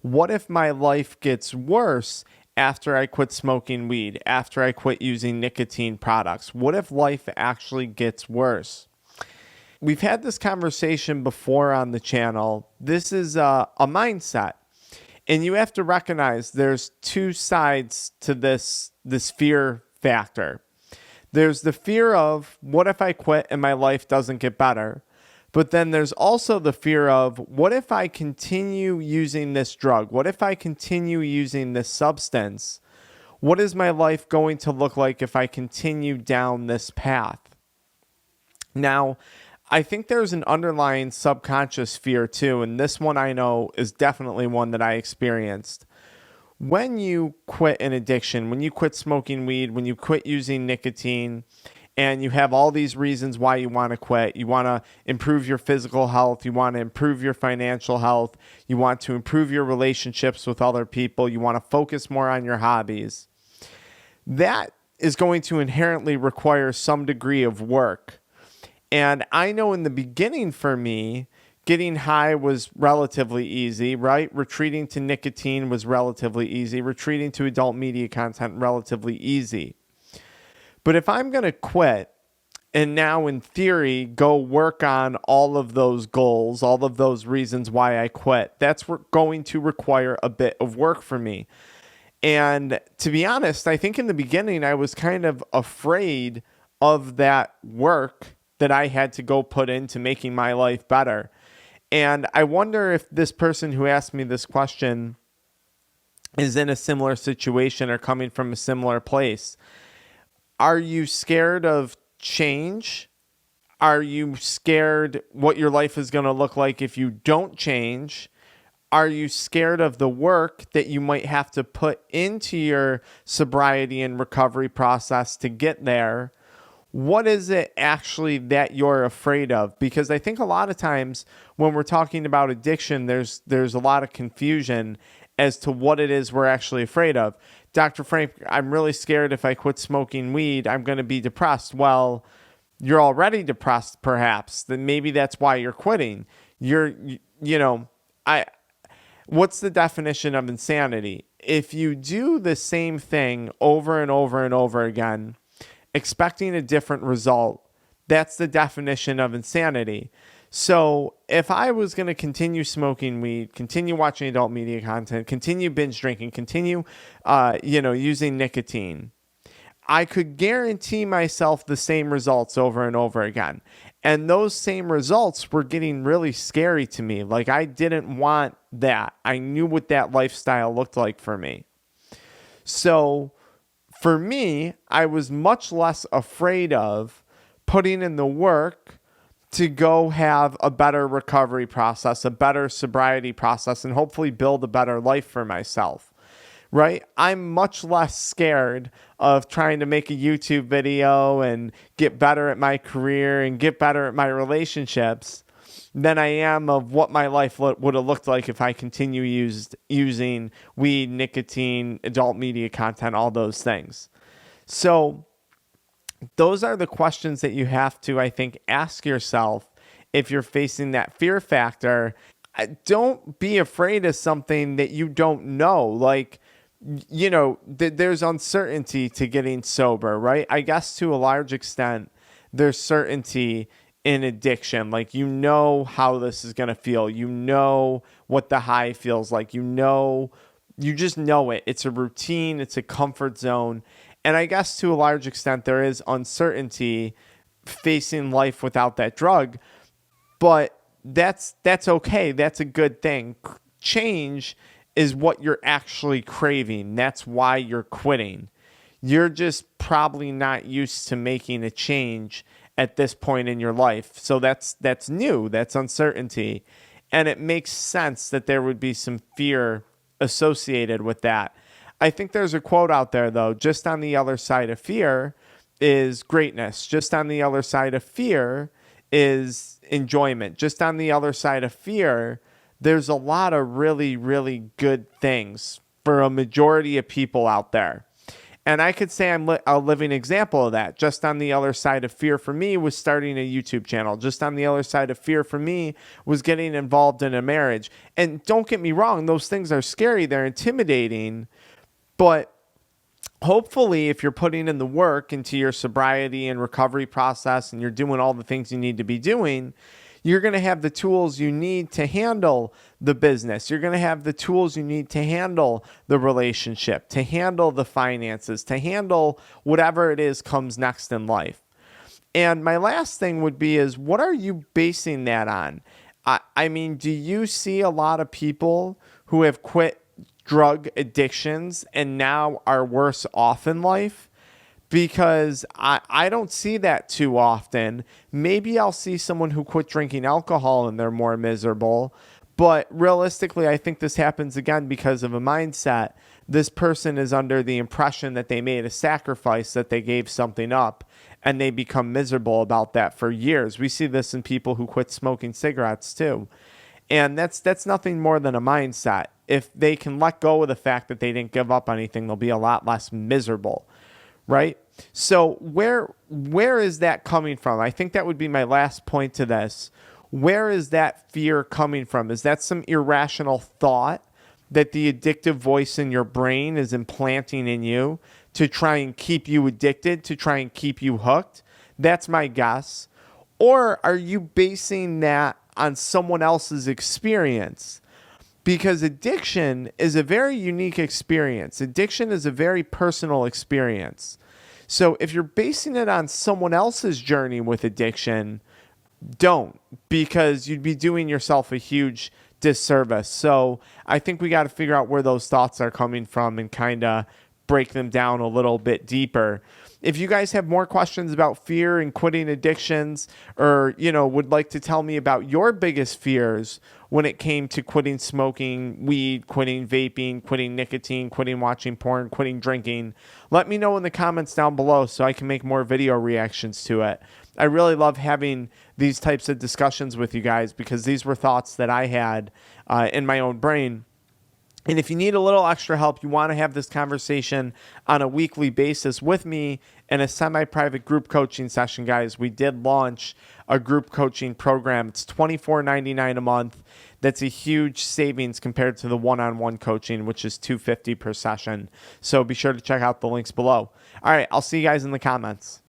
What if my life gets worse after I quit smoking weed, after I quit using nicotine products? What if life actually gets worse? We've had this conversation before on the channel. This is a mindset. And you have to recognize there's two sides to this fear factor. There's the fear of what if I quit and my life doesn't get better? But then there's also the fear of what if I continue using this drug? What if I continue using this substance? What is my life going to look like if I continue down this path? Now, I think there's an underlying subconscious fear too, and this one I know is definitely one that I experienced. When you quit an addiction, when you quit smoking weed, when you quit using nicotine, and you have all these reasons why you want to quit, you want to improve your physical health, you want to improve your financial health, you want to improve your relationships with other people, you want to focus more on your hobbies, that is going to inherently require some degree of work. And I know in the beginning for me, getting high was relatively easy, right? Retreating to nicotine was relatively easy. Retreating to adult media content, relatively easy. But if I'm going to quit and now in theory go work on all of those goals, all of those reasons why I quit, that's going to require a bit of work for me. And to be honest, I think in the beginning I was kind of afraid of that work that I had to go put into making my life better. And I wonder if this person who asked me this question is in a similar situation or coming from a similar place. Are you scared of change? Are you scared what your life is going to look like if you don't change? Are you scared of the work that you might have to put into your sobriety and recovery process to get there? What is it actually that you're afraid of? Because I think a lot of times when we're talking about addiction, there's a lot of confusion as to what it is we're actually afraid of. Dr. Frank, I'm really scared if I quit smoking weed, I'm going to be depressed. Well, you're already depressed, perhaps. Then maybe that's why you're quitting. What's the definition of insanity? If you do the same thing over and over and over again, expecting a different result, that's the definition of insanity. So if I was going to continue smoking weed, continue watching adult media content, continue binge drinking, continue, using nicotine, I could guarantee myself the same results over and over again. And those same results were getting really scary to me. Like I didn't want that. I knew what that lifestyle looked like for me. So for me, I was much less afraid of putting in the work to go have a better recovery process, a better sobriety process, and hopefully build a better life for myself, right? I'm much less scared of trying to make a YouTube video and get better at my career and get better at my relationships than I am of what my life would have looked like if I continue using weed, nicotine, adult media content, all those things. So those are the questions that you have to, I think, ask yourself if you're facing that fear factor. Don't be afraid of something that you don't know. Like, there's uncertainty to getting sober, right? I guess to a large extent, there's certainty in addiction. Like, how this is going to feel. You know what the high feels like. You just know it. It's a routine. It's a comfort zone. And I guess to a large extent, there is uncertainty facing life without that drug. But that's okay. That's a good thing. Change is what you're actually craving. That's why you're quitting. You're just probably not used to making a change at this point in your life. So that's new. That's uncertainty. And it makes sense that there would be some fear associated with that. I think there's a quote out there, though. Just on the other side of fear is greatness. Just on the other side of fear is enjoyment. Just on the other side of fear, there's a lot of really, really good things for a majority of people out there. And I could say I'm a living example of that. Just on the other side of fear for me was starting a YouTube channel. Just on the other side of fear for me was getting involved in a marriage. And don't get me wrong, those things are scary. They're intimidating. But hopefully, if you're putting in the work into your sobriety and recovery process and you're doing all the things you need to be doing, you're going to have the tools you need to handle the business. You're going to have the tools you need to handle the relationship, to handle the finances, to handle whatever it is comes next in life. And my last thing would be is, what are you basing that on? I mean, do you see a lot of people who have quit drug addictions and now are worse off in life? Because I don't see that too often. Maybe I'll see someone who quit drinking alcohol and they're more miserable. But realistically, I think this happens again because of a mindset. This person is under the impression that they made a sacrifice, that they gave something up, and they become miserable about that for years. We see this in people who quit smoking cigarettes too. And that's nothing more than a mindset. If they can let go of the fact that they didn't give up anything, they'll be a lot less miserable. Right? So where is that coming from? I think that would be my last point to this. Where is that fear coming from? Is that some irrational thought that the addictive voice in your brain is implanting in you to try and keep you addicted, to try and keep you hooked? That's my guess. Or are you basing that on someone else's experience? Because addiction is a very unique experience. Addiction is a very personal experience. So if you're basing it on someone else's journey with addiction, don't, because you'd be doing yourself a huge disservice. So I think we got to figure out where those thoughts are coming from and kind of break them down a little bit deeper. If you guys have more questions about fear and quitting addictions, or, would like to tell me about your biggest fears when it came to quitting smoking weed, quitting vaping, quitting nicotine, quitting watching porn, quitting drinking, let me know in the comments down below so I can make more video reactions to it. I really love having these types of discussions with you guys because these were thoughts that I had in my own brain. And if you need a little extra help, you want to have this conversation on a weekly basis with me in a semi-private group coaching session, guys, we did launch a group coaching program. It's $24.99 a month. That's a huge savings compared to the one-on-one coaching, which is $250 per session. So be sure to check out the links below. All right, I'll see you guys in the comments.